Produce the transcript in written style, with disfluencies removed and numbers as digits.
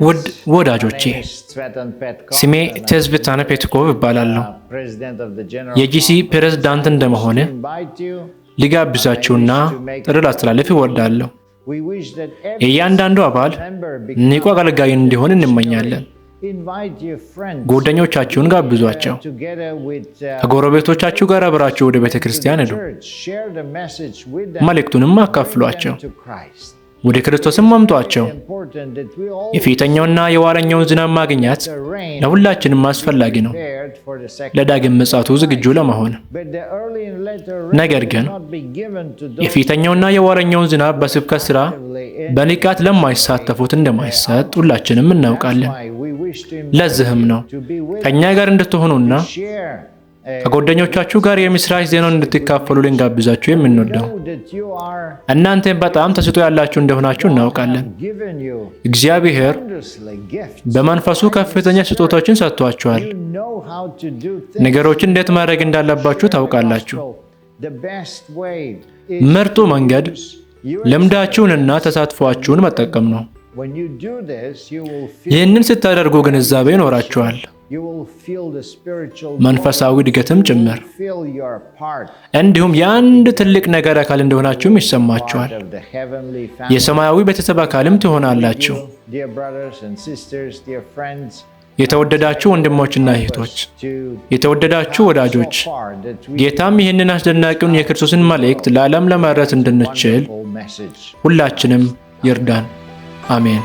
ውድ ወዳጆቼ ስሜ ቴዝቬታን ፔትኮቭ እባላለሁ። የጂሲ ፕሬዝዳንት እንደመሆን ሊጋብዛችሁና ጥሪ ላስተላልፍ እወዳለሁ። የእያንዳንዱ አባል ንቁ አገልጋይ እንዲሆን እንመኛለን። ጓደኞቻችሁን ጋብዟቸው። ከጎረቤቶቻችሁ ጋር አብራችሁ ወደ ቤተ ክርስቲያን ሄዱ። መልእክቱንም አካፍሏቸው። ወደ ክርስቶስም አምጧቸው። የፊተኛውና የኋለኛውን ዝናብ ማግኘት ለሁላችንም አስፈላጊ ነው፣ ለዳግም ምጽአቱ ዝግጁ ለመሆን። ነገር ግን የፊተኛውና የኋለኛውን ዝናብ በስብከት ሥራ በንቃት ለማይሳተፉት እንደማይሰጥ ሁላችንም እናውቃለን። ለዚህም ነው ከእኛ ጋር እንድትሆኑና ከጓደኞቻችሁ ጋር የምስራች ዜናውን እንድትካፈሉ ልንጋብዛችሁ የምንወደው። እናንተ በጣም ተስጦ ያላችሁ እንደሆናችሁ እናውቃለን። እግዚአብሔር በመንፈሱ ከፍተኛ ስጦታዎችን ሰጥቷችኋል። ነገሮችን እንዴት ማድረግ እንዳለባችሁ ታውቃላችሁ። ምርጡ መንገድ ልምዳችሁንና ተሳትፏችሁን መጠቀም ነው። ይህንን ስታደርጉ ግንዛቤ ይኖራችኋል፣ መንፈሳዊ እድገትም ጭምር። እንዲሁም የአንድ ትልቅ ነገር አካል እንደሆናችሁም ይሰማችኋል። የሰማያዊ ቤተሰብ አካልም ትሆናላችሁ። የተወደዳችሁ ወንድሞችና እህቶች፣ የተወደዳችሁ ወዳጆች፣ ጌታም ይህንን አስደናቂውን የክርስቶስን መልእክት ለዓለም ለማድረስ እንድንችል ሁላችንም ይርዳን። አሜን።